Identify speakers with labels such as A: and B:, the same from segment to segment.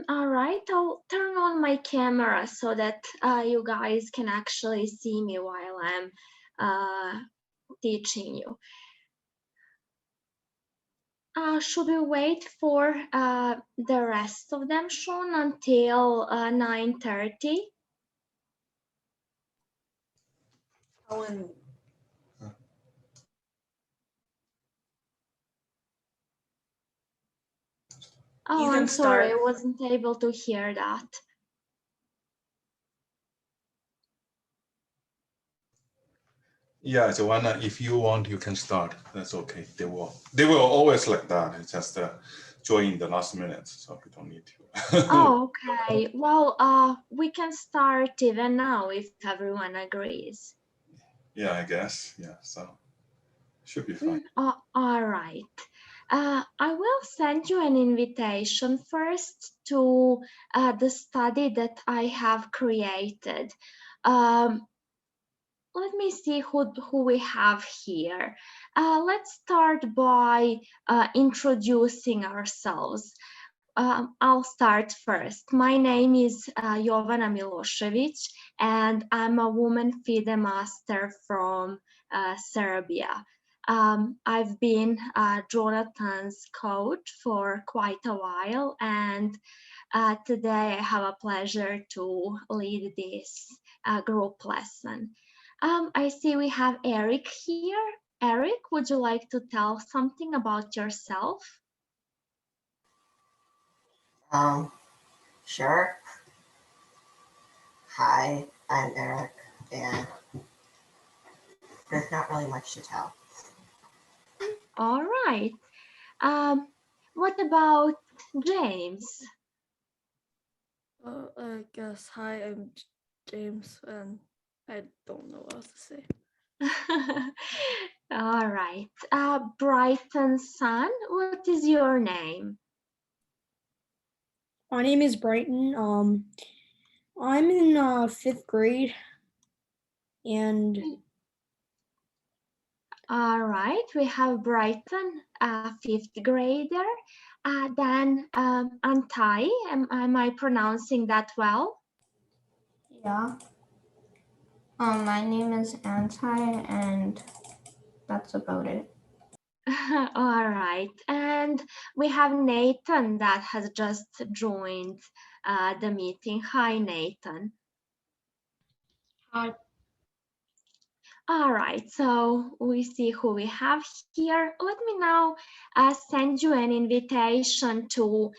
A: All right, I'll turn on my camera so that you guys can actually see me while I'm teaching you. Should we wait for the rest of them, Sean, until 9:30?
B: Ellen.
A: Oh,
B: You
A: I'm
B: can
A: sorry, I
B: start.
A: wasn't able to hear that.
C: Yeah, Jovana, if you want, you can start. That's okay. They will always like that. It's just join in the last minute, so you don't need to.
A: Oh, okay. Well, we can start even now if everyone agrees.
C: Yeah, I guess. Yeah, so should be fine.
A: All right. I will send you an invitation first to the study that I have created. Let me see who we have here. Let's start by introducing ourselves. I'll start first. My name is Jovana Milošević, and I'm a woman FIDE master from Serbia. I've been Jonathan's coach for quite a while, and today I have a pleasure to lead this group lesson. I see we have Eric here. Eric, would you like to tell something about yourself?
D: Sure. Hi, I'm Eric, and there's not really much to tell.
A: All right. What about James?
B: I guess hi, I'm James, and I don't know what else to say.
A: All right. Brighton's son, what is your name?
E: My name is Brighton. I'm in 5th grade, and
A: all right, we have Brighton, a 5th grader. Then Antai, am I pronouncing that well?
F: Yeah. My name is Anti, and that's about it.
A: All right, and we have Nathan that has just joined the meeting. Hi, Nathan.
F: Hi.
A: All right, so we see who we have here. Let me now send you an invitation to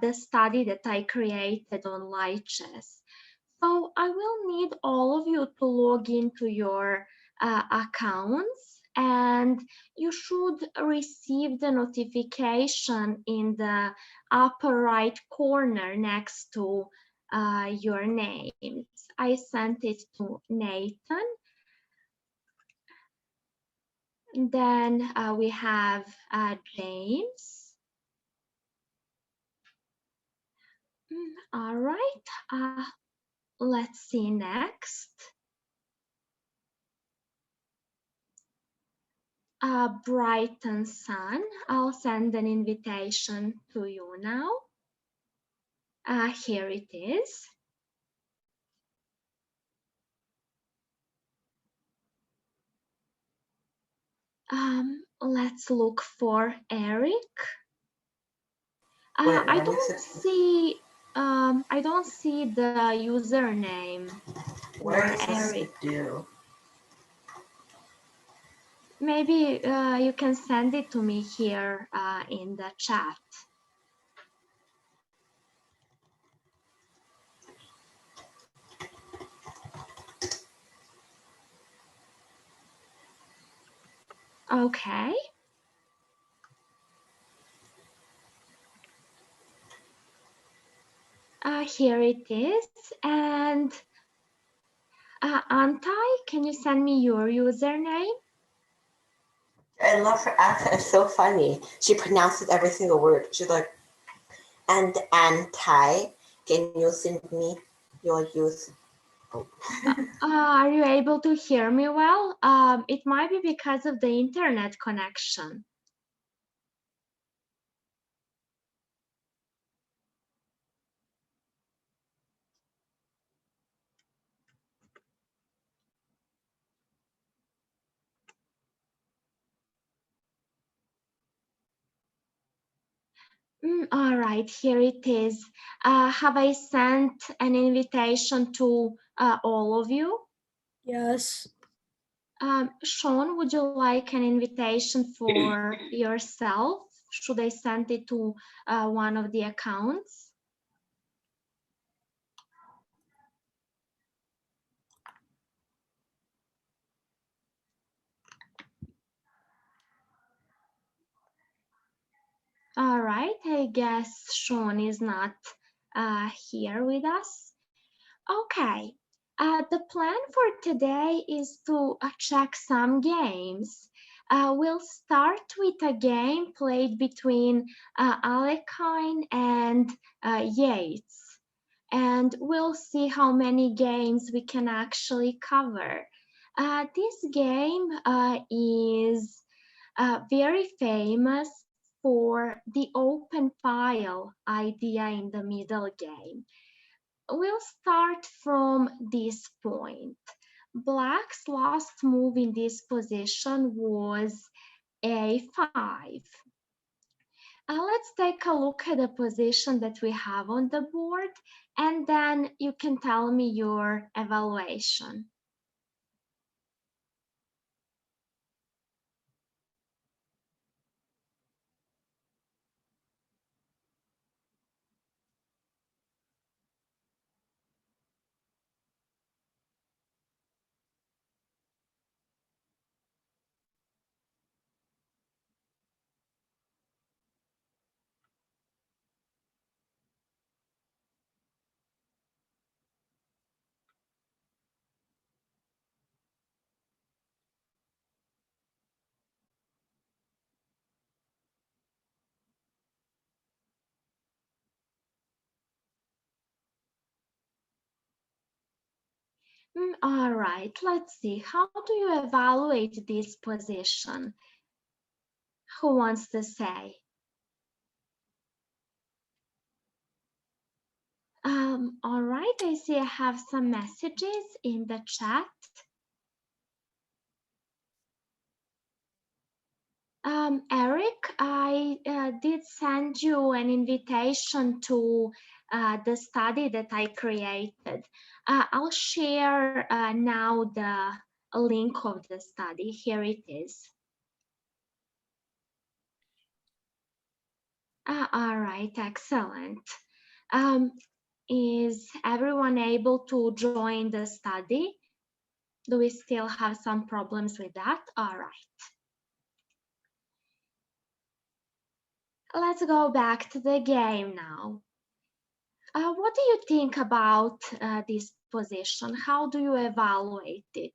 A: the study that I created on light chess. So I will need all of you to log into your accounts, and you should receive the notification in the upper right corner next to your names. I sent it to Nathan. Then we have James. All right, let's see next. Brighton Sun, I'll send an invitation to you now. Here it is. Let's look for Eric. I don't see the username for Eric.
D: Do?
A: Maybe you can send it to me here in the chat. Okay. Here it is. And Antai, can you send me your username?
D: I love her accent. It's so funny. She pronounces every single word. She's like, and anti. Can you send me your use? Oh.
A: Are you able to hear me well? It might be because of the internet connection. All right, here it is. Have I sent an invitation to all of you?
E: Yes.
A: Sean, would you like an invitation for yourself? Should I send it to one of the accounts? All right, I guess Sean is not here with us. Okay, the plan for today is to check some games. We'll start with a game played between Alekhine and Yates, and we'll see how many games we can actually cover. This game is very famous for the open file idea in the middle game. We'll start from this point. Black's last move in this position was a5. Let's take a look at the position that we have on the board, and then you can tell me your evaluation. All right, let's see. How do you evaluate this position? Who wants to say? All right, I see I have some messages in the chat. Eric, I did send you an invitation to the study that I created. I'll share now the link of the study. Here it is. All right, excellent. Is everyone able to join the study? Do we still have some problems with that? All right. Let's go back to the game now. What do you think about this position? How do you evaluate it?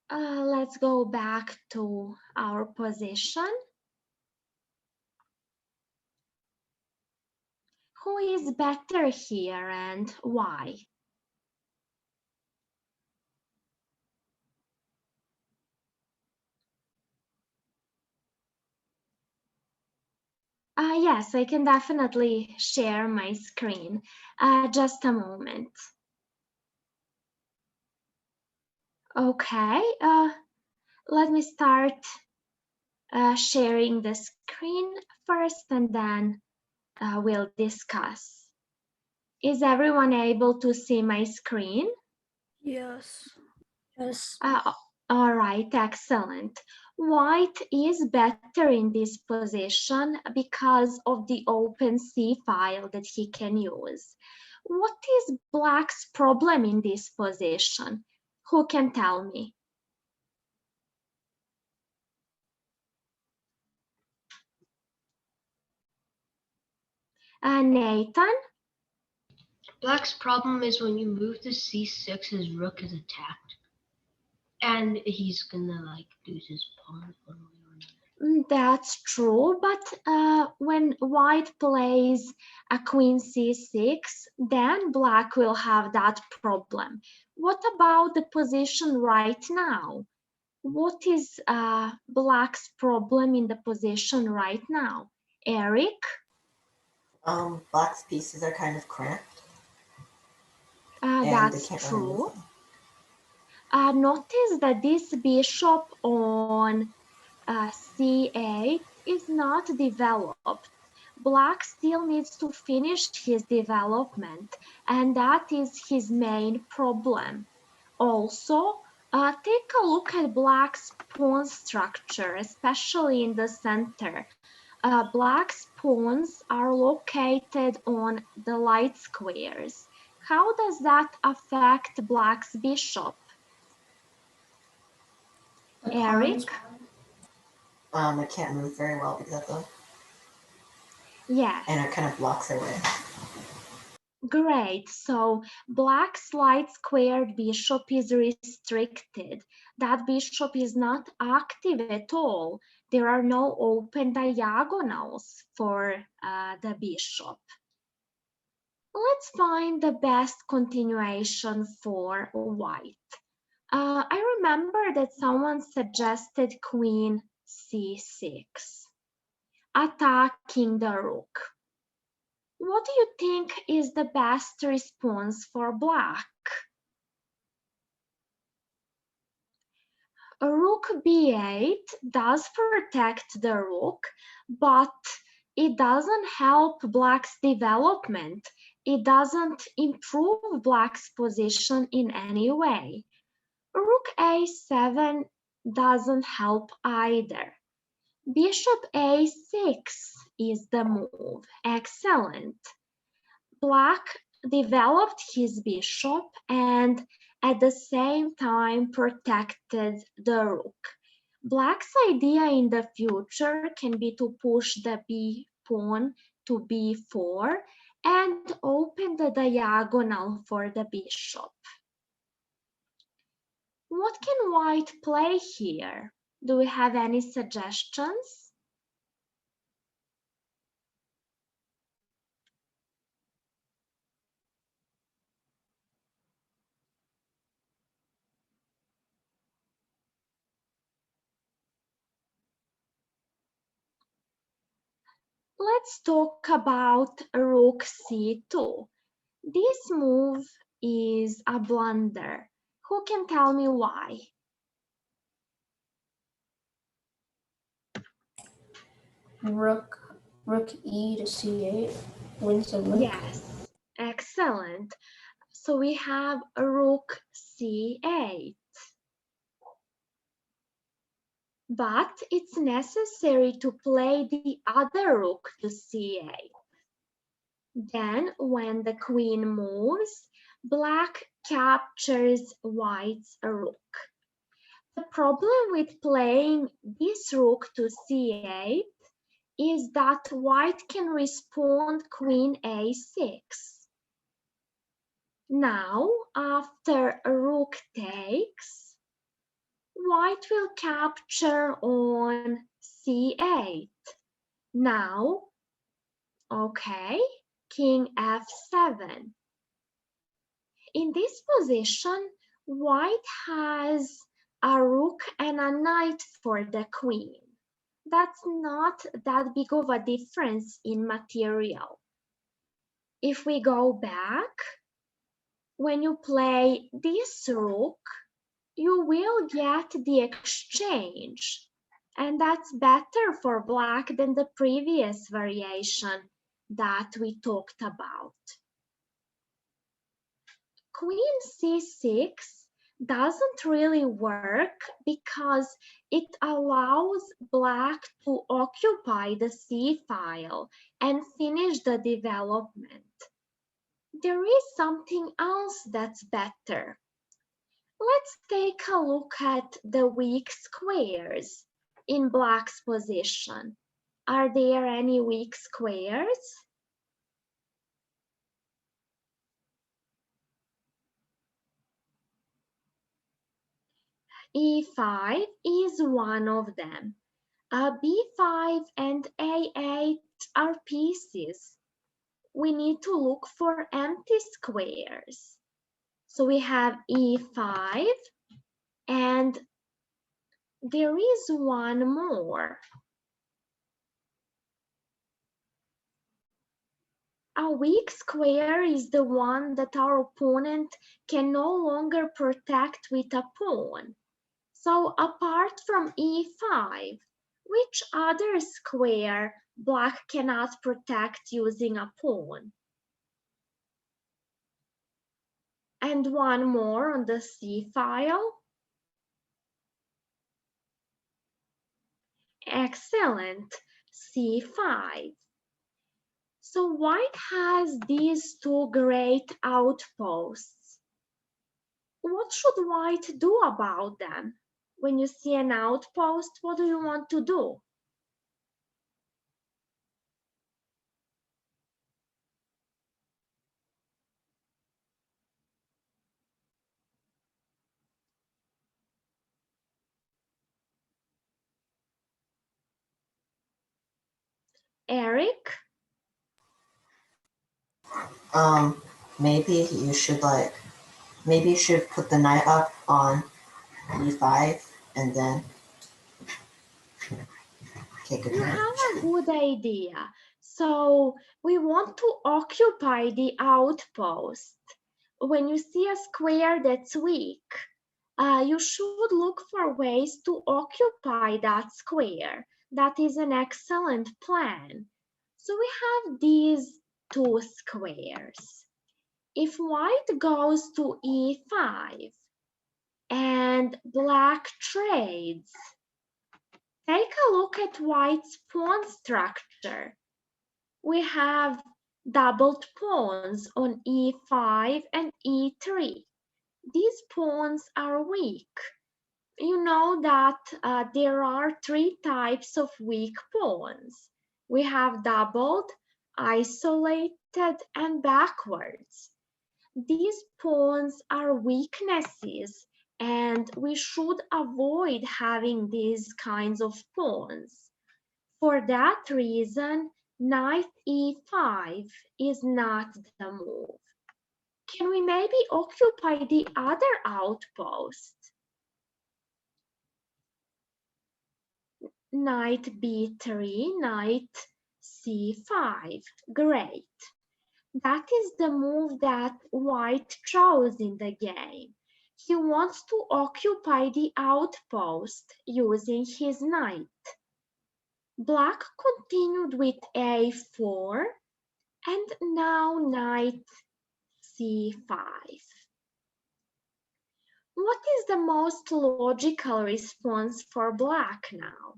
A: Let's go back to our position. Who is better here and why? Yes, I can definitely share my screen. Just a moment. Okay, let me start sharing the screen first and then we'll discuss. Is everyone able to see my screen?
B: Yes.
E: Yes.
A: All right, excellent. White is better in this position because of the open C file that he can use. What is Black's problem in this position? Who can tell me? Nathan?
F: Black's problem is when you move to c6, his rook is attacked. And he's gonna like lose his pawn one way or another.
A: That's true, but when white plays a queen c6, then black will have that problem. What about the position right now? What is black's problem in the position right now? Eric,
D: Black's pieces are kind of cramped and they
A: that's
D: can't really move
A: true.
D: them.
A: Notice that this bishop on c8 is not developed. Black still needs to finish his development, and that is his main problem. Also, take a look at Black's pawn structure, especially in the center. Black's pawns are located on the light squares. How does that affect Black's bishop?
E: The pawns.
A: Eric?
D: It can't move very well because of them,
A: Yes.
D: and it kind of blocks their way.
A: Great. So Black's light squared bishop is restricted. That bishop is not active at all. There are no open diagonals for the bishop. Let's find the best continuation for white. I remember that someone suggested queen c6, attacking the rook. What do you think is the best response for black? Rook b8 does protect the rook, but it doesn't help black's development. It doesn't improve black's position in any way. Rook a7 doesn't help either. Bishop a6 is the move. Excellent. Black developed his bishop and at the same time protected the rook. Black's idea in the future can be to push the b pawn to b4 and open the diagonal for the bishop. What can white play here? Do we have any suggestions? Let's talk about rook c2. This move is a blunder. Who can tell me why?
E: Rook e to c8 wins the rook.
A: Yes, excellent. So we have a rook c8. But it's necessary to play the other rook to c8. Then, when the queen moves, black captures white's rook. The problem with playing this rook to c8 is that white can respond queen a6. Now, after rook takes, white will capture on c8. Now, okay, king f7. In this position, white has a rook and a knight for the queen. That's not that big of a difference in material. If we go back, when you play this rook, you will get the exchange. And that's better for black than the previous variation that we talked about. Queen c6 doesn't really work because it allows black to occupy the c file and finish the development. There is something else that's better. Let's take a look at the weak squares in black's position. Are there any weak squares? E5 is one of them. B5 and A8 are pieces. We need to look for empty squares. So we have E5 and there is one more. A weak square is the one that our opponent can no longer protect with a pawn. So apart from E5, which other square black cannot protect using a pawn? And one more on the C file. Excellent, C5. So white has these two great outposts. What should white do about them? When you see an outpost, what do you want to do? Eric?
D: Maybe you should maybe you should put the knight up on e5 and then take a
A: You
D: turn.
A: have a good idea. So we want to occupy the outpost. When you see a square that's weak, you should look for ways to occupy that square. That is an excellent plan. So we have these two squares. If white goes to e5 and black trades, take a look at white's pawn structure. We have doubled pawns on e5 and e3. These pawns are weak. You know that there are three types of weak pawns. We have doubled, isolated, and backwards. These pawns are weaknesses, and we should avoid having these kinds of pawns. For that reason, knight e5 is not the move. Can we maybe occupy the other outpost? Knight b3, knight c5. Great. That is the move that white chose in the game. He wants to occupy the outpost using his knight. Black continued with a4 and now knight c5. What is the most logical response for black now?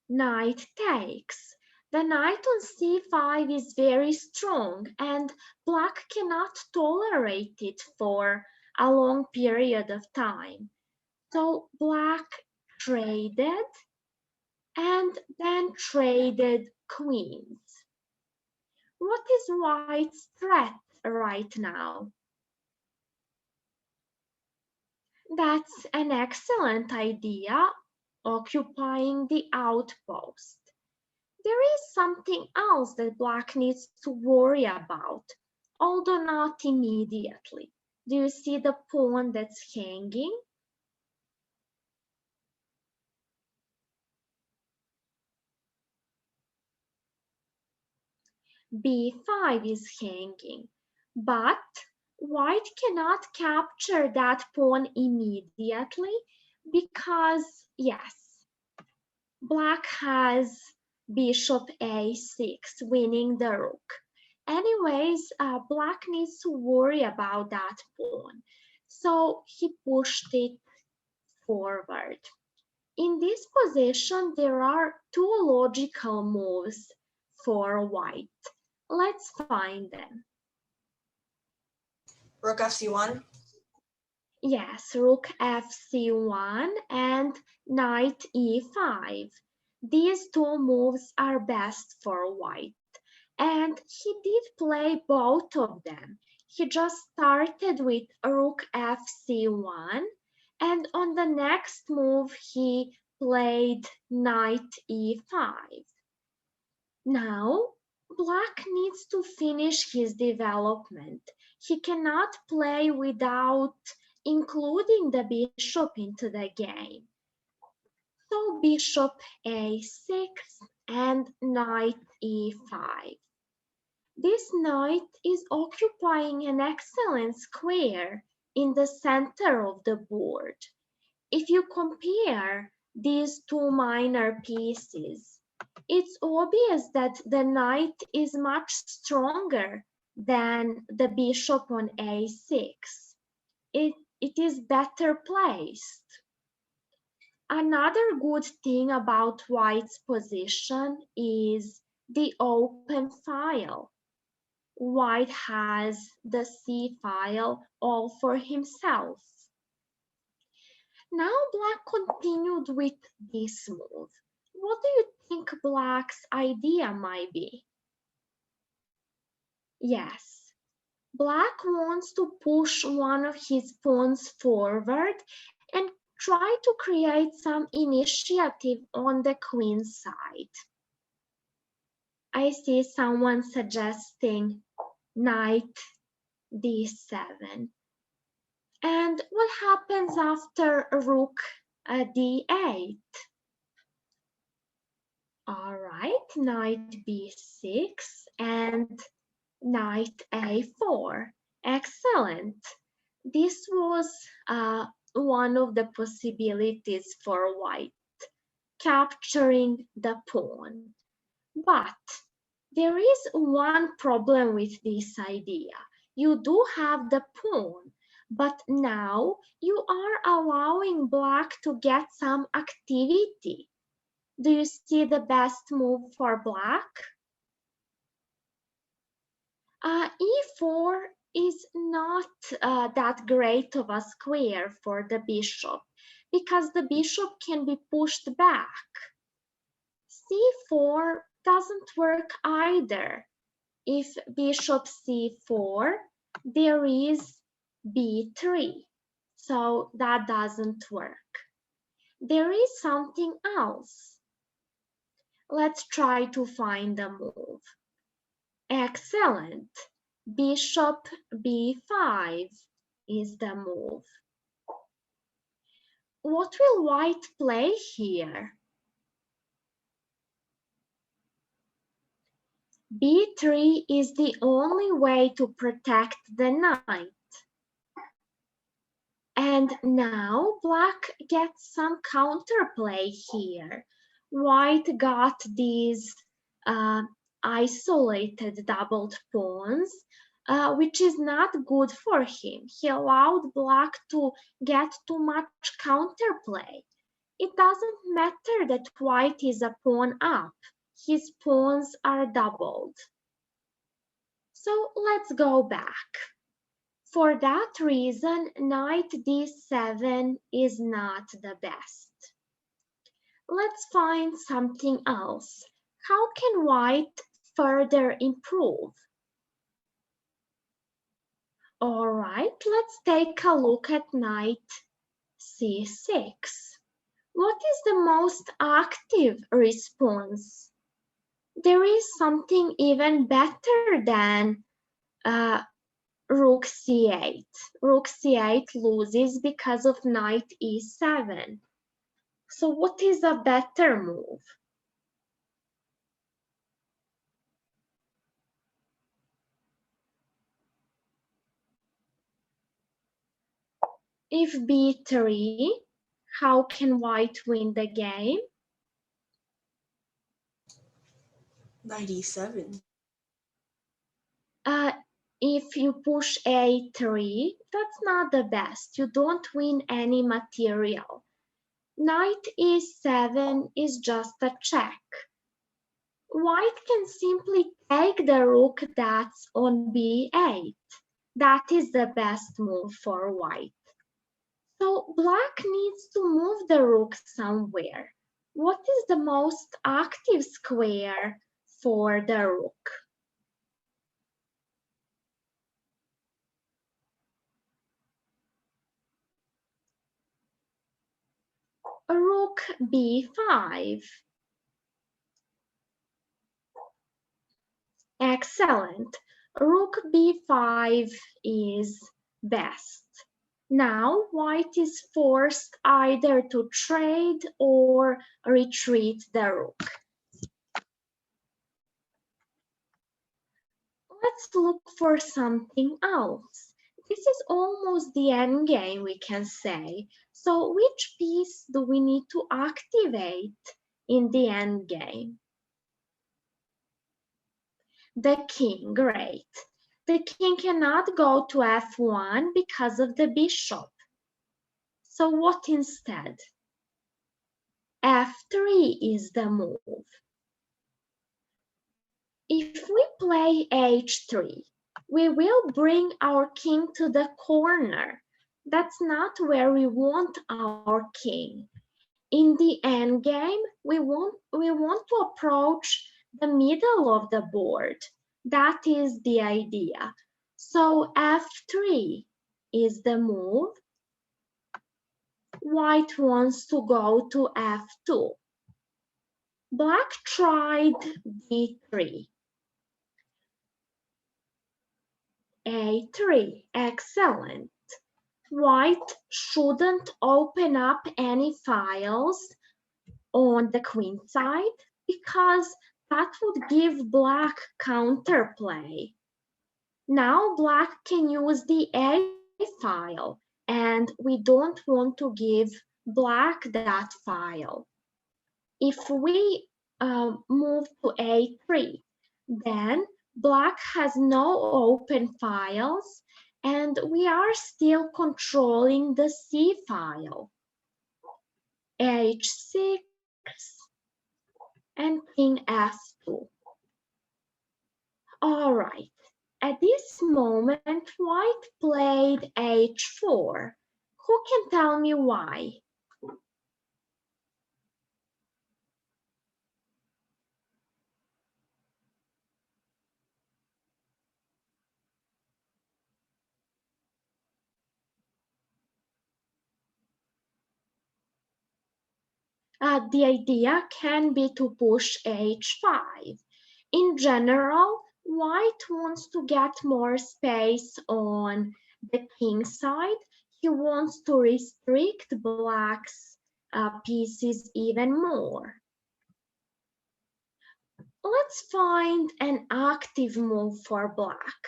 A: Knight takes. The knight on c5 is very strong and black cannot tolerate it for a long period of time. So black traded and then traded queens. What is white's threat right now? That's an excellent idea, occupying the outpost. There is something else that black needs to worry about, although not immediately. Do you see the pawn that's hanging? b5 is hanging, but white cannot capture that pawn immediately because, yes, black has bishop a6, winning the rook. Anyways, black needs to worry about that pawn, so he pushed it forward. In this position, there are two logical moves for white. Let's find them.
B: Rook fc1.
A: Yes, rook fc1 and knight e5. These two moves are best for white. And he did play both of them. He just started with rook fc1 and on the next move he played knight e5. Now, Black needs to finish his development. He cannot play without including the bishop into the game. So bishop a6 and knight e5. This knight is occupying an excellent square in the center of the board. If you compare these two minor pieces, it's obvious that the knight is much stronger than the bishop on a6. It is better placed. Another good thing about White's position is the open file. White has the C file all for himself. Now Black continued with this move. What do you think Black's idea might be? Yes, Black wants to push one of his pawns forward and try to create some initiative on the queen side. I see someone suggesting knight d7. And what happens after rook d8? All right, knight b6 and knight a4. Excellent. This was one of the possibilities for White, capturing the pawn. But there is one problem with this idea. You do have the pawn, but now you are allowing Black to get some activity. Do you see the best move for Black? E4 is not that great of a square for the bishop because the bishop can be pushed back. C4 doesn't work either. If bishop c4, there is b3, so that doesn't work. There is something else. Let's try to find a move. Excellent. Bishop b5 is the move. What will White play here? b3 is the only way to protect the knight. And now Black gets some counterplay here. White got these isolated doubled pawns, which is not good for him. He allowed Black to get too much counterplay. It doesn't matter that White is a pawn up. His pawns are doubled. So let's go back. For that reason, knight d7 is not the best. Let's find something else. How can White further improve? All right, let's take a look at knight c6. What is the most active response? There is something even better than rook c8. Rook c8 loses because of knight e7. So what is a better move? If b3, how can White win the game?
B: Knight e7.
A: If you push a3, that's not the best. You don't win any material. Knight e7 is just a check. White can simply take the rook that's on b8. That is the best move for White. So Black needs to move the rook somewhere. What is the most active square for the rook? Rook b5. Excellent. Rook b5 is best. Now white is forced either to trade or retreat the rook. Let's look for something else. This is almost the end game, we can say. So which piece do we need to activate in the end game? The king, great. The king cannot go to f1 because of the bishop. So what instead? f3 is the move. If we play h3, we will bring our king to the corner. That's not where we want our king. In the end game, we want to approach the middle of the board. That is the idea. So f3 is the move. White wants to go to f2. Black tried d3. a3, excellent. White shouldn't open up any files on the queen side because that would give black counterplay. Now black can use the a file and we don't want to give black that file. If we move to a3, then black has no open files and we are still controlling the C file. h6 and king f2. All right, at this moment, white played h4. Who can tell me why? The idea can be to push h5. In general, white wants to get more space on the king side. He wants to restrict black's pieces even more. Let's find an active move for black.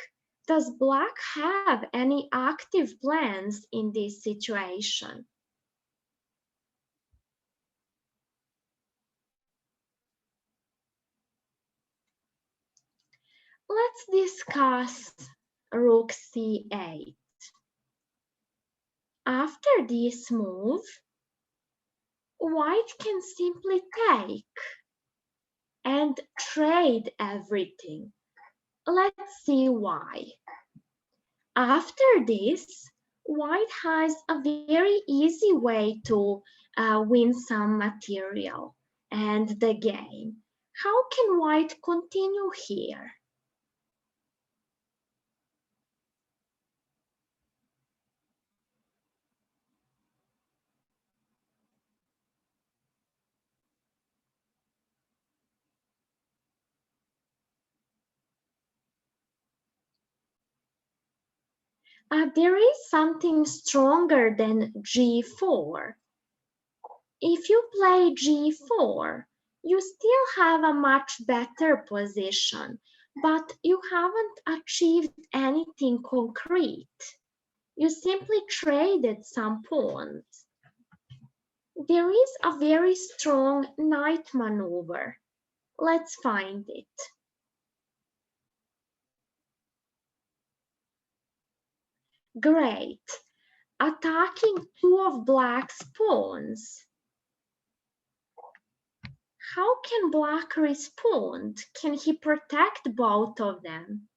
A: Does black have any active plans in this situation? Let's discuss rook c8. After this move, white can simply take and trade everything. Let's see why. After this, white has a very easy way to win some material and the game. How can white continue here? There is something stronger than g4. If you play g4, you still have a much better position, but you haven't achieved anything concrete. You simply traded some pawns. There is a very strong knight maneuver. Let's find it. Great. Attacking two of black's pawns. How can black respond? Can he protect both of them?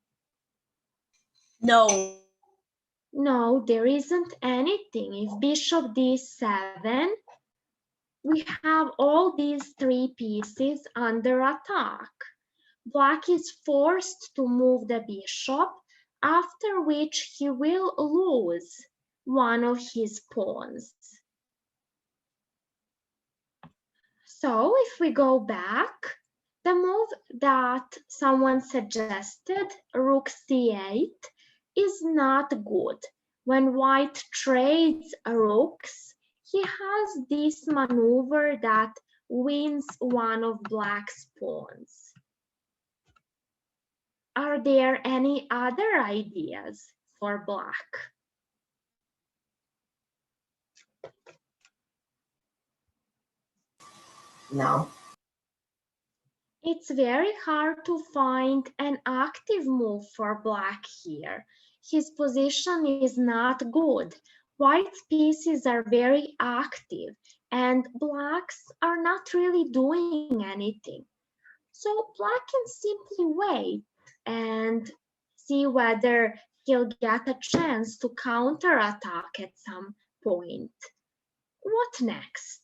D: No.
A: No, there isn't anything. If bishop d7, we have all these three pieces under attack. Black is forced to move the bishop, after which he will lose one of his pawns. So if we go back, the move that someone suggested, rook c8, is not good. When white trades rooks, he has this maneuver that wins one of black's pawns. Are there any other ideas for black?
D: No.
A: It's very hard to find an active move for black here. His position is not good. White's pieces are very active and black's are not really doing anything. So black can simply wait and see whether he'll get a chance to counterattack at some point. What next?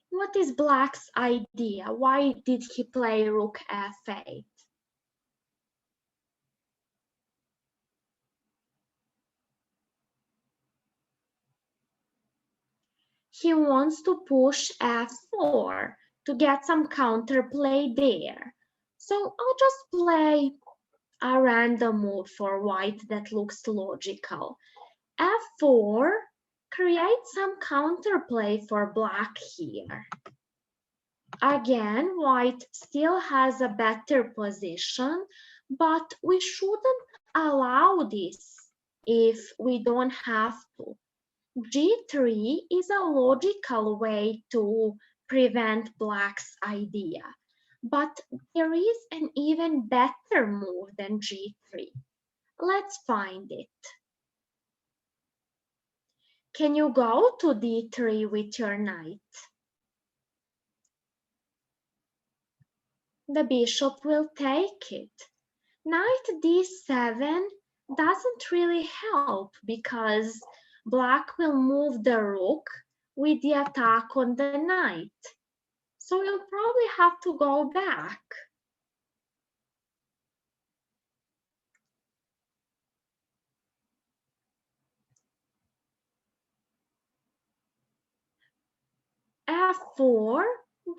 A: What is black's idea? Why did he play rook f8? He wants to push f4 to get some counterplay there. So I'll just play a random move for white that looks logical. f4 creates some counterplay for black here. Again, white still has a better position, but we shouldn't allow this if we don't have to. G3 is a logical way to prevent black's idea, but there is an even better move than G3. Let's find it. Can you go to D3 with your knight? The bishop will take it. Knight D7 doesn't really help because black will move the rook with the attack on the knight. So you'll probably have to go back. F4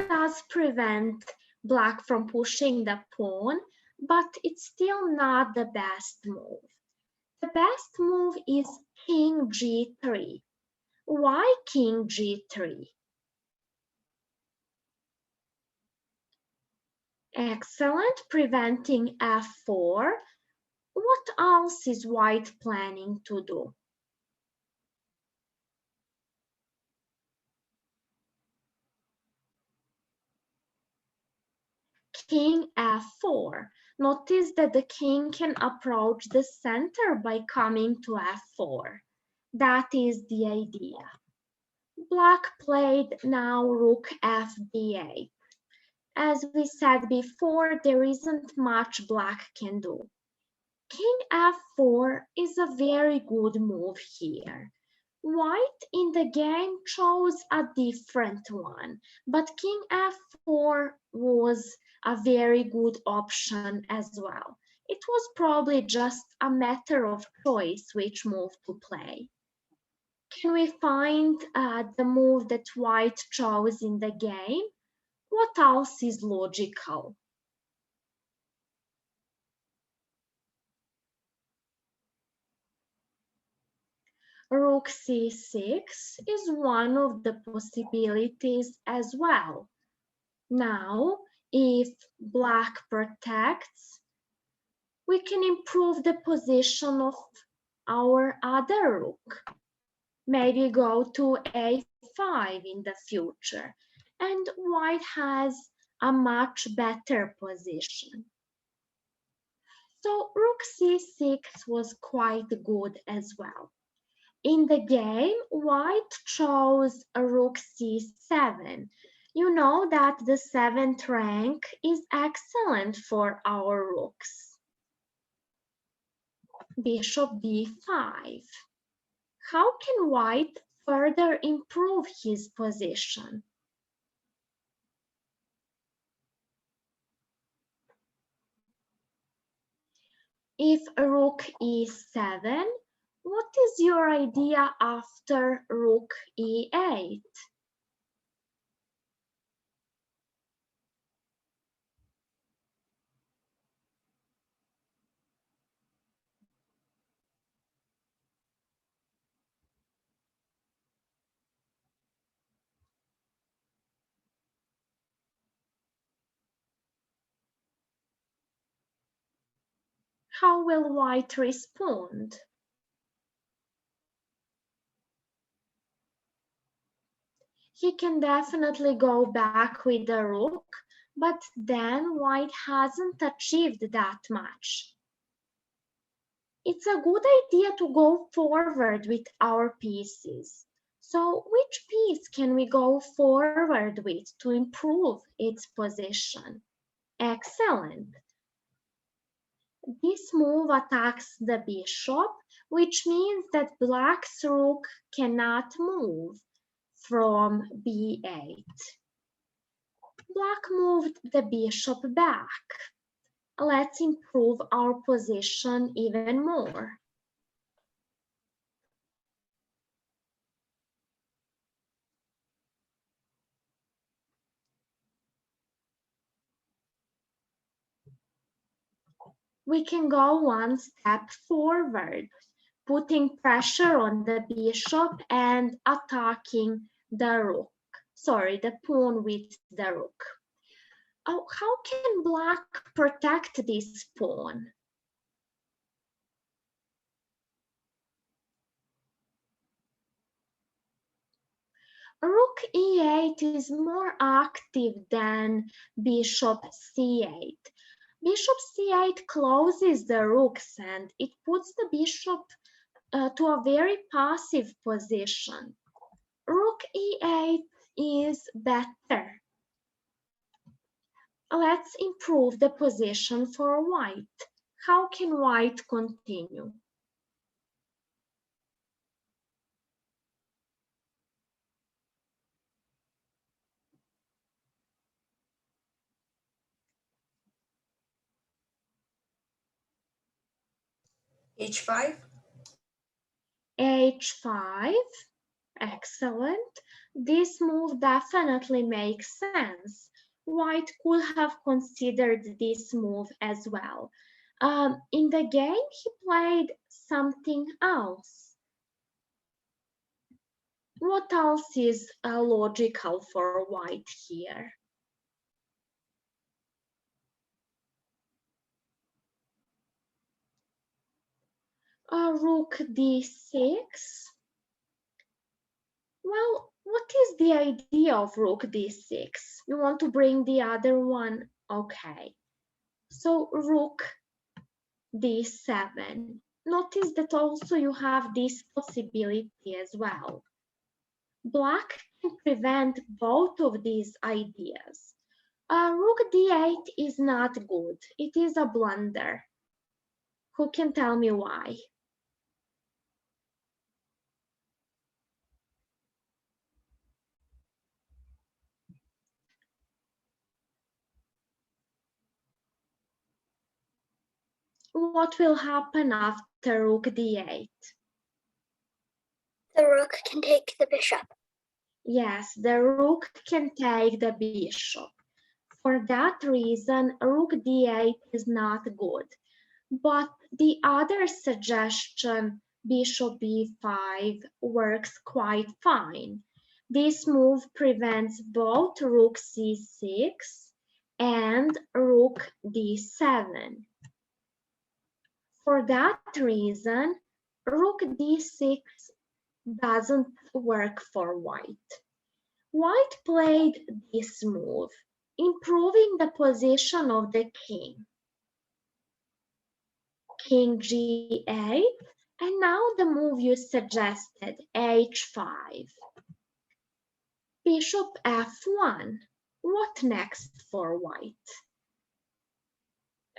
A: does prevent black from pushing the pawn, but it's still not the best move. The best move is King G3. Why King G3? Excellent, preventing f4. What else is white planning to do? King f4. Notice that the king can approach the center by coming to f4. That is the idea. Black played now rook fd8. As we said before, there isn't much black can do. King f4 is a very good move here. White in the game chose a different one, but King f4 was a very good option as well. It was probably just a matter of choice which move to play. Can we find the move that white chose in the game? What else is logical? Rook c6 is one of the possibilities as well. Now, if black protects, we can improve the position of our other rook. Maybe go to a5 in the future, and white has a much better position. So rook c6 was quite good as well. In the game, white chose a rook c7. You know that the 7th rank is excellent for our rooks. Bishop b5. How can white further improve his position? If rook e7, What is your idea after rook e8? How will white respond? He can definitely go back with the rook, but then white hasn't achieved that much. It's a good idea to go forward with our pieces. So which piece can we go forward with to improve its position? Excellent. This move attacks the bishop, which means that black's rook cannot move from b8. Black moved the bishop back. Let's improve our position even more. We can go one step forward, putting pressure on the bishop and attacking the rook. Sorry, the pawn with the rook. Oh, how can black protect this pawn? Rook e8 is more active than bishop c8. Bishop c8 closes the rooks and it puts the bishop to a very passive position. Rook e8 is better. Let's improve the position for white. How can white continue?
E: H5.
A: H5. Excellent. This move definitely makes sense. White could have considered this move as well. In the game, he played something else. What else is logical for white here? Rook d6. Well, what is the idea of rook d6? You want to bring the other one? Okay. So rook d7. Notice that also you have this possibility as well. Black can prevent both of these ideas. Rook d8 is not good. It is a blunder. Who can tell me why? What will happen after rook d8?
G: The rook can take the bishop.
A: Yes, the rook can take the bishop. For that reason, rook d8 is not good. But the other suggestion, bishop b5, works quite fine. This move prevents both rook c6 and rook d7. For that reason, rook d6 doesn't work for white. White played this move, improving the position of the king. King g8, and now the move you suggested, h5. Bishop f1. What next for white?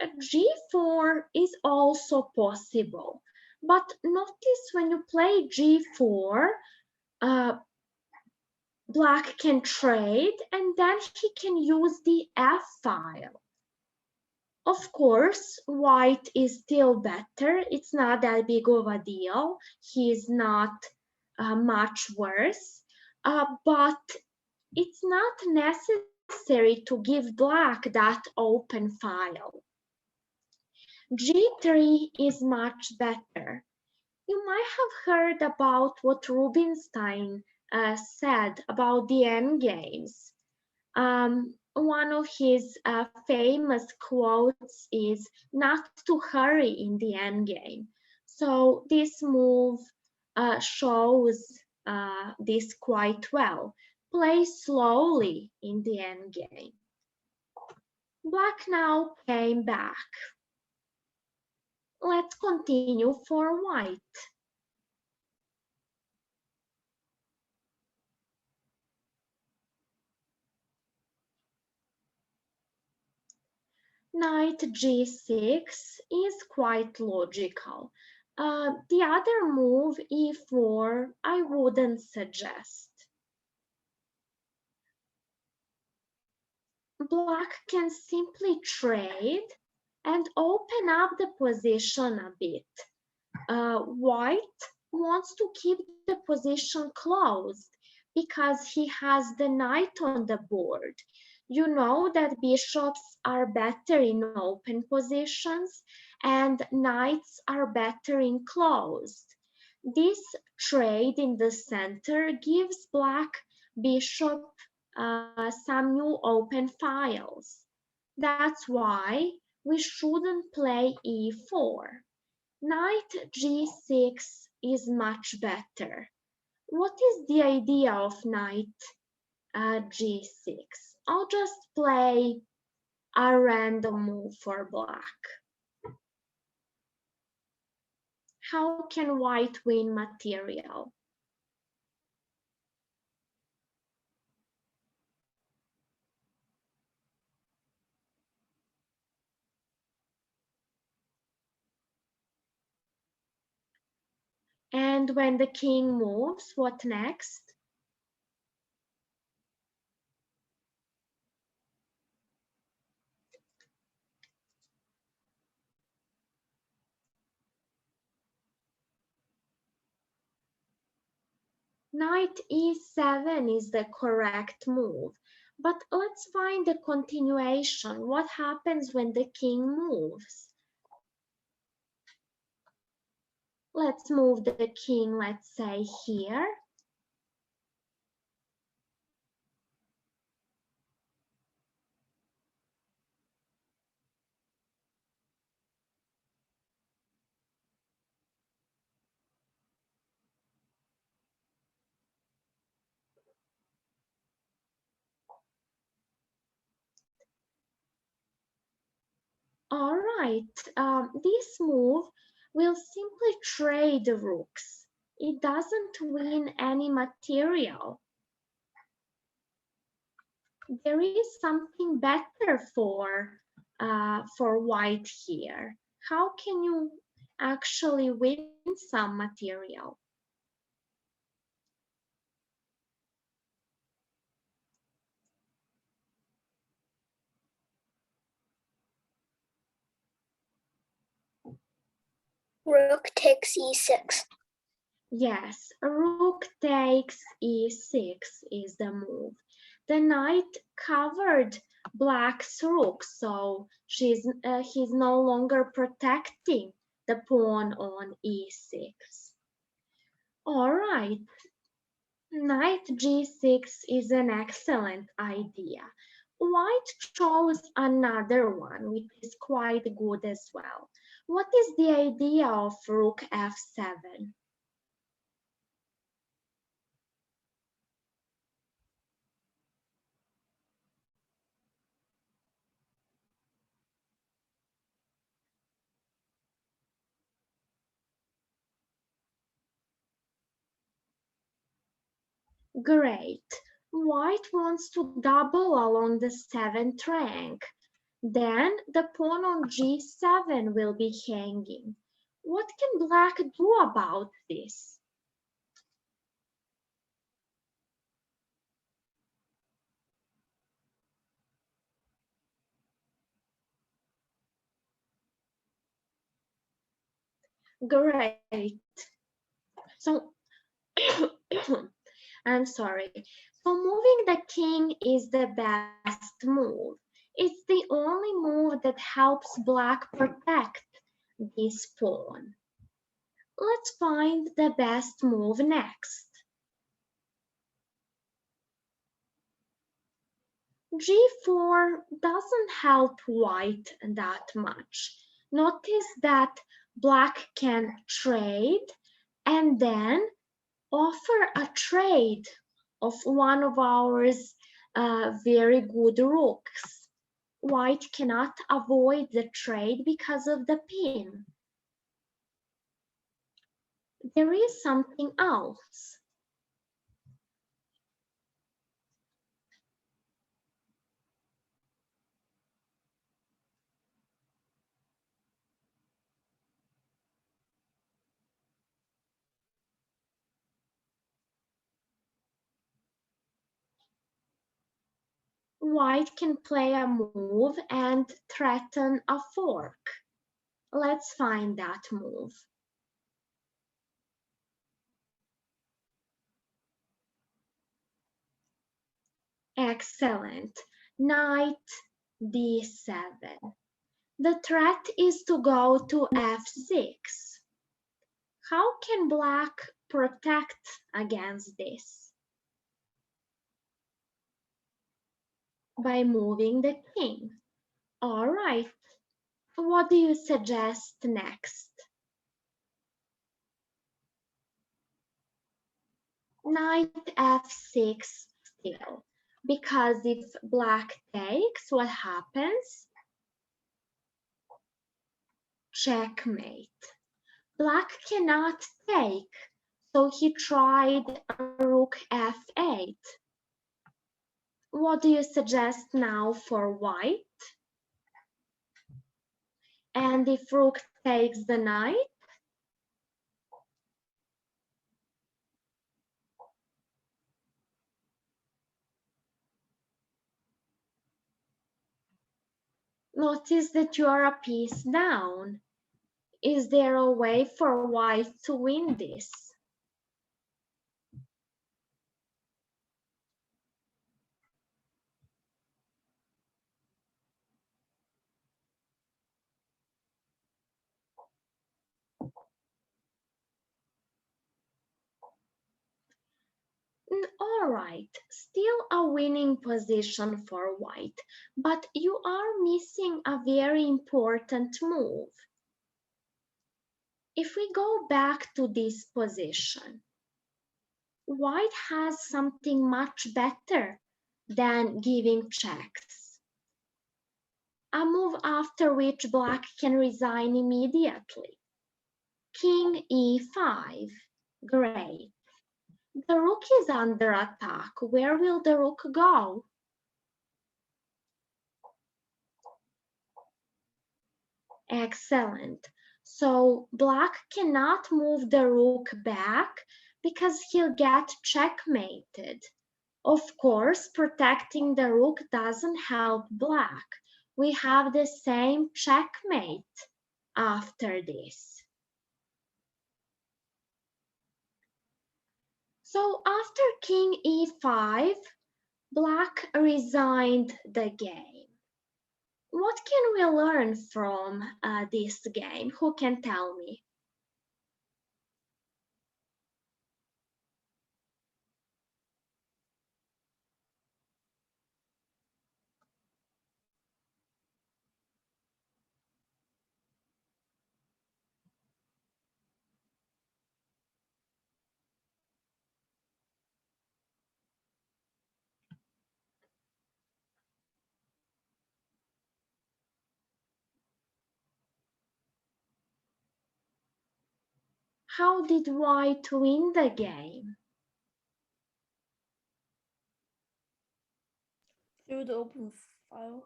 A: G4 is also possible, but notice when you play g4, black can trade and then he can use the f file. Of course, white is still better. It's not that big of a deal. He's not much worse. But it's not necessary to give black that open file. G3 is much better. You might have heard about what Rubinstein said about the endgames. One of his famous quotes is not to hurry in the endgame. So this move shows this quite well. Play slowly in the endgame. Black now came back. Let's continue for white. Knight g6 is quite logical. The other move, e4, I wouldn't suggest. Black can simply trade and open up the position a bit. White wants to keep the position closed because he has the knight on the board. You know that bishops are better in open positions and knights are better in closed. This trade in the center gives black bishop some new open files. That's why we shouldn't play e4. Knight g6 is much better. What is the idea of knight g6? I'll just play a random move for black. How can white win material? And when the king moves, what next? Knight e7 is the correct move. But let's find the continuation. What happens when the king moves? Let's move the king, let's say here. All right, this move will simply trade the rooks. It doesn't win any material. There is something better for white here. How can you actually win some material?
G: Rook takes e6.
A: Yes, rook takes e6 is the move. The knight covered black's rook, so he's no longer protecting the pawn on e6. All right, knight g6 is an excellent idea. White chose another one, which is quite good as well. What is the idea of rook f7? Great. White wants to double along the 7th rank. Then the pawn on g7 will be hanging. What can black do about this? Great. So, I'm sorry. So moving the king is the best move. It's the only move that helps black protect this pawn. Let's find the best move next. G4 doesn't help white that much. Notice that black can trade and then offer a trade of one of our very good rooks. White cannot avoid the trade because of the pin. There is something else. White can play a move and threaten a fork. Let's find that move. Excellent. Knight d7. The threat is to go to f6. How can black protect against this? By moving the king. All right. What do you suggest next? Knight f6 still. Because if black takes, what happens? Checkmate. Black cannot take, so he tried rook f8. What do you suggest now for white? And if rook takes the knight? Notice that you are a piece down. Is there a way for white to win this? All right, still a winning position for white, but you are missing a very important move. If we go back to this position, white has something much better than giving checks. A move after which black can resign immediately. King e5. Great. The rook is under attack. Where will the rook go? Excellent. So black cannot move the rook back because he'll get checkmated. Of course, protecting the rook doesn't help black. We have the same checkmate after this. So after king e5, black resigned the game. What can we learn from this game? Who can tell me? How did white win the game?
B: Through the open file.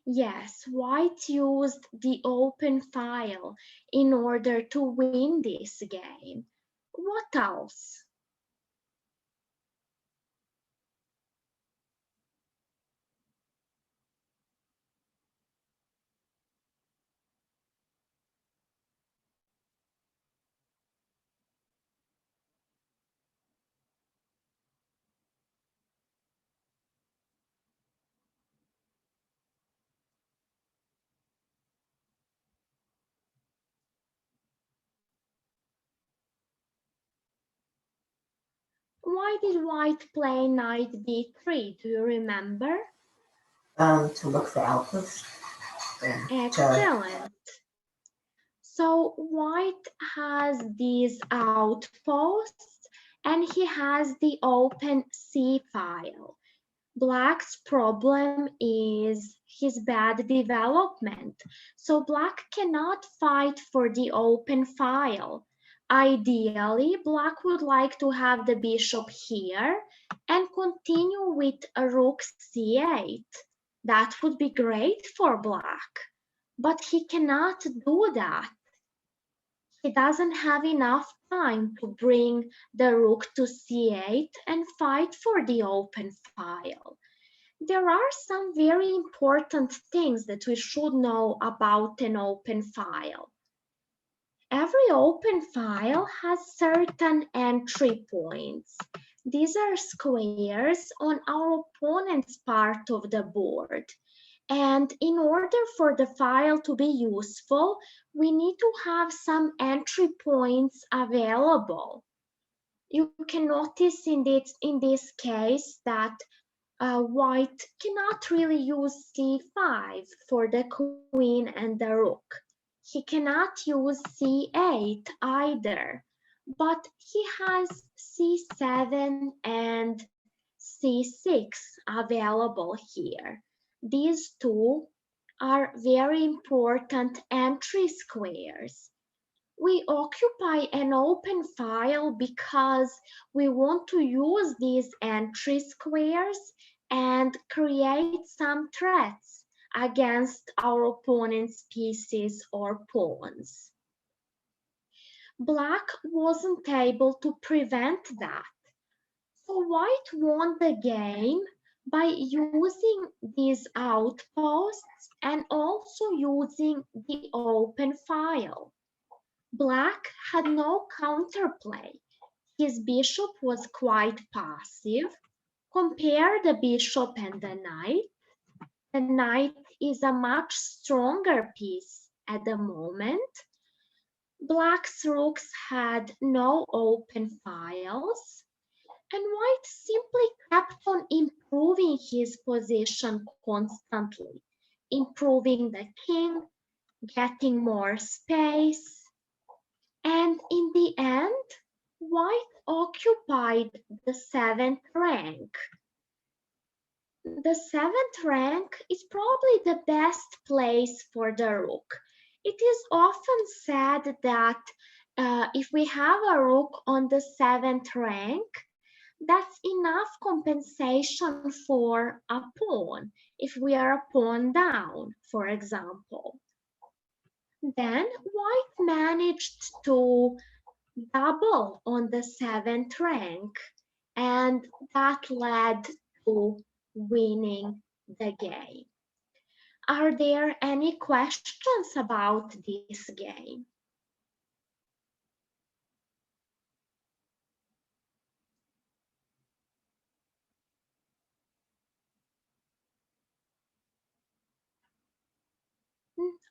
A: Yes, white used the open file in order to win this game. What else? Why did white play knight b3? Do you remember?
D: To look for outposts. Yeah.
A: Excellent. So white has these outposts and he has the open C file. Black's problem is his bad development. So black cannot fight for the open file. Ideally, black would like to have the bishop here and continue with a rook c8. That would be great for black, but he cannot do that. He doesn't have enough time to bring the rook to c8 and fight for the open file. There are some very important things that we should know about an open file. Every open file has certain entry points. These are squares on our opponent's part of the board. And in order for the file to be useful, we need to have some entry points available. You can notice in this case that white cannot really use c5 for the queen and the rook. He cannot use c8 either, but he has c7 and c6 available here. These two are very important entry squares. We occupy an open file because we want to use these entry squares and create some threats against our opponent's pieces or pawns. Black wasn't able to prevent that. So white won the game by using these outposts and also using the open file. Black had no counterplay. His bishop was quite passive. Compare the bishop and the knight. The knight is a much stronger piece at the moment. Black's rooks had no open files, and white simply kept on improving his position constantly, improving the king, getting more space. And in the end, white occupied the 7th rank. The 7th rank is probably the best place for the rook. It is often said that if we have a rook on the 7th rank, that's enough compensation for a pawn, if we are a pawn down, for example. Then white managed to double on the 7th rank, and that led to winning the game. Are there any questions about this game?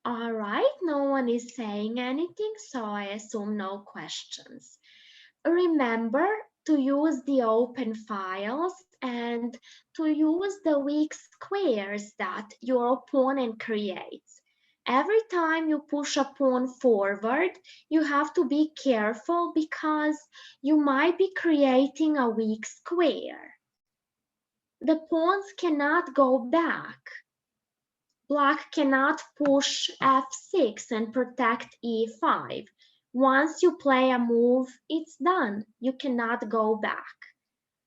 A: All right, no one is saying anything, so I assume no questions. Remember to use the open files and to use the weak squares that your opponent creates. Every time you push a pawn forward, you have to be careful because you might be creating a weak square. The pawns cannot go back. Black cannot push f6 and protect e5. Once you play a move, it's done. You cannot go back.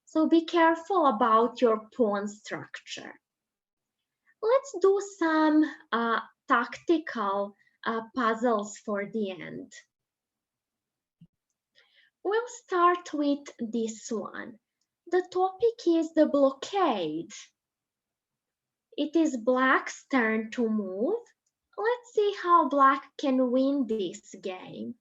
A: So be careful about your pawn structure. Let's do some tactical puzzles for the end. We'll start with this one. The topic is the blockade. It is Black's turn to move. Let's see how Black can win this game.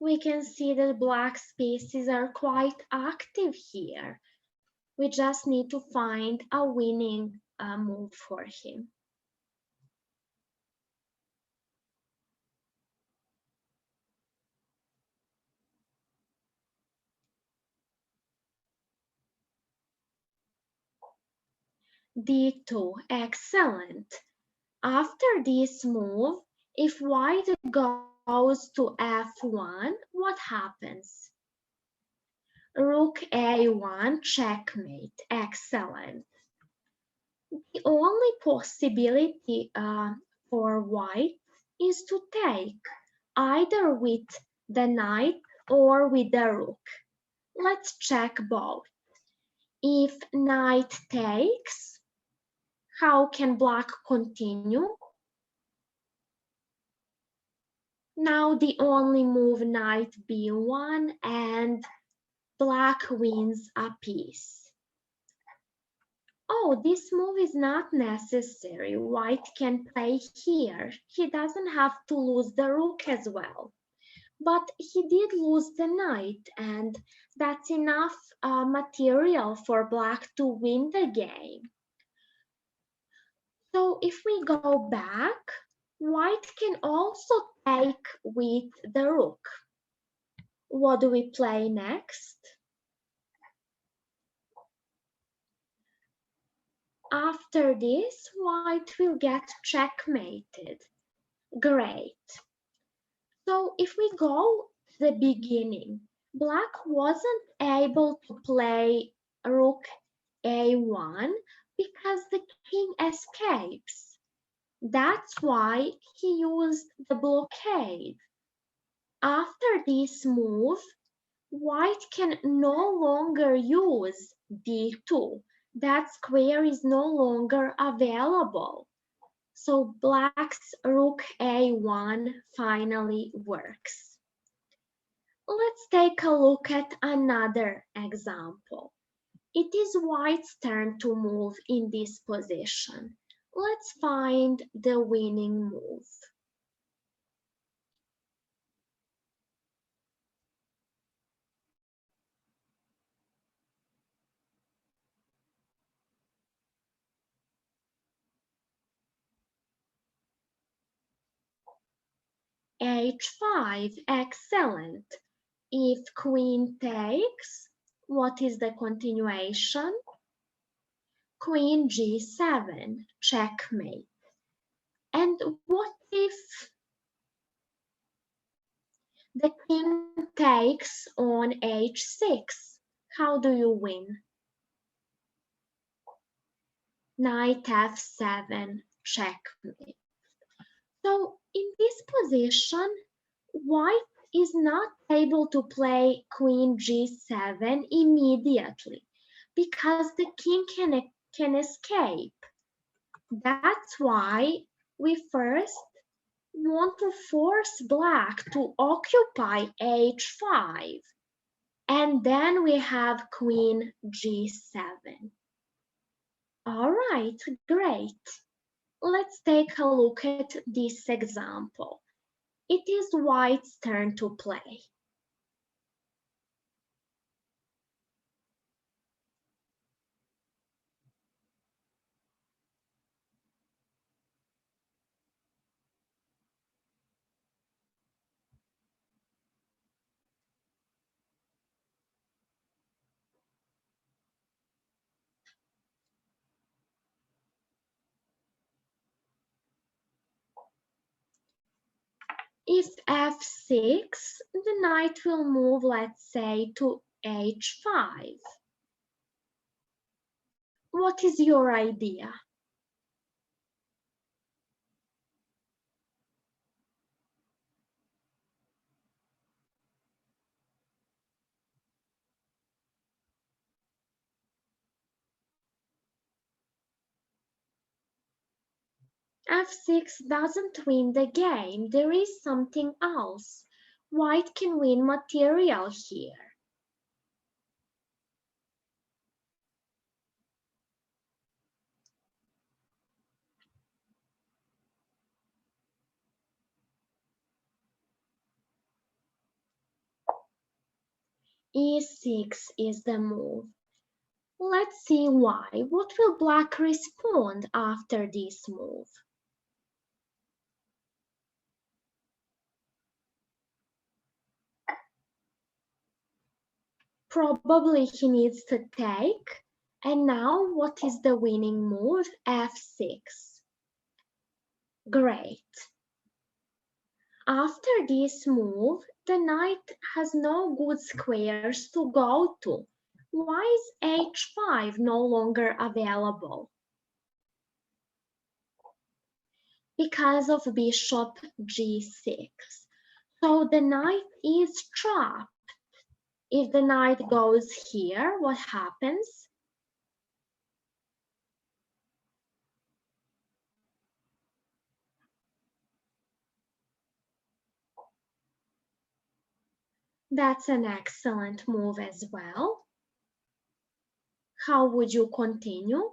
A: We can see that black's pieces are quite active here. We just need to find a winning move for him. D2, excellent. After this move, if white goes to F1, what happens? Rook A1, checkmate, excellent. The only possibility for white is to take either with the knight or with the rook. Let's check both. If knight takes, how can black continue? Now the only move knight b1 and black wins a piece. Oh, this move is not necessary. White can play here. He doesn't have to lose the rook as well. But he did lose the knight, and that's enough material for black to win the game. So if we go back, white can also take with the rook. What do we play next? After this, white will get checkmated. Great. So if we go to the beginning, black wasn't able to play rook a1 because the king escapes. That's why he used the blockade. After this move, white can no longer use d2. That square is no longer available. So black's rook a1 finally works. Let's take a look at another example. It is white's turn to move in this position. Let's find the winning move. H5, excellent. If queen takes, what is the continuation? Queen g7, checkmate. And what if the king takes on h6? How do you win? Knight f7, checkmate. So in this position, white is not able to play queen g7 immediately because the king can escape. That's why we first want to force black to occupy h5, and then we have queen g7. All right, great. Let's take a look at this example. It is white's turn to play. If f6, the knight will move, let's say, to h5. What is your idea? f6 doesn't win the game. There is something else. White can win material here. E6 is the move. Let's see why. What will black respond after this move? Probably he needs to take. And now what is the winning move? F6. Great. After this move, the knight has no good squares to go to. Why is h5 no longer available? Because of bishop g6. So the knight is trapped. If the knight goes here, what happens? That's an excellent move as well. How would you continue?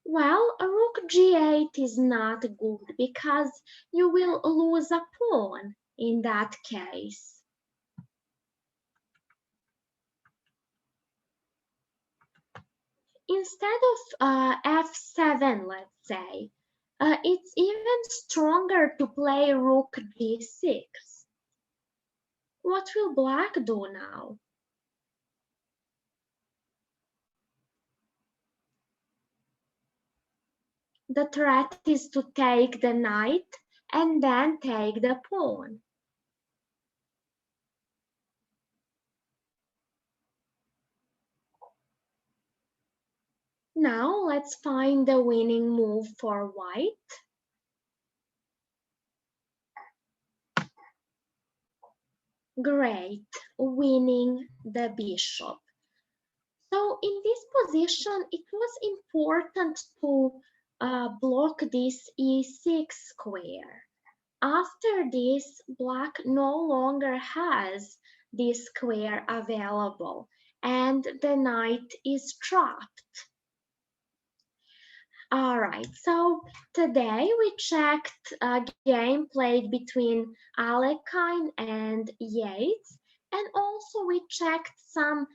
A: Well, rook g8 is not good because you will lose a pawn in that case. Instead of f7, let's say, it's even stronger to play rook g6. What will black do now? The threat is to take the knight and then take the pawn. Now let's find the winning move for white. Great, winning the bishop. So in this position, it was important to block this e6 square. After this, black no longer has this square available, and the knight is trapped. All right, so today we checked a game played between Alekhine and Yates, and also we checked some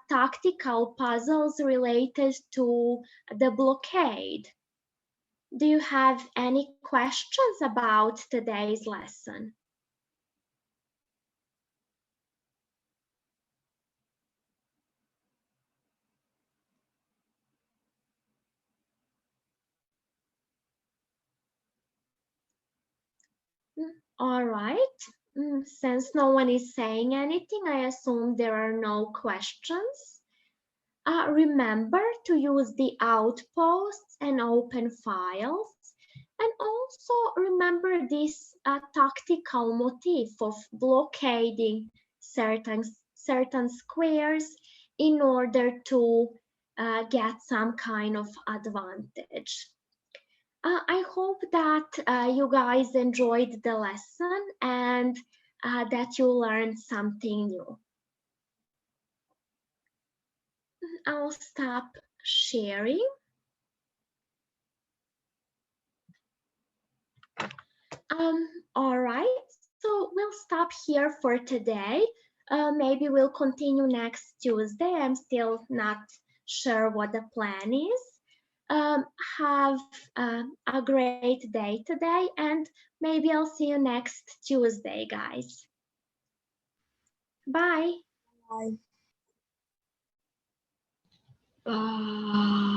A: tactical puzzles related to the blockade. Do you have any questions about today's lesson? All right. Since no one is saying anything, I assume there are no questions. Remember to use the outposts and open files. And also remember this tactical motif of blockading certain squares in order to get some kind of advantage. I hope that you guys enjoyed the lesson and that you learned something new. I'll stop sharing. All right, so we'll stop here for today. Maybe we'll continue next Tuesday. I'm still not sure what the plan is. Have a great day today, and maybe I'll see you next Tuesday, guys. Bye.
B: Bye.
F: Bye.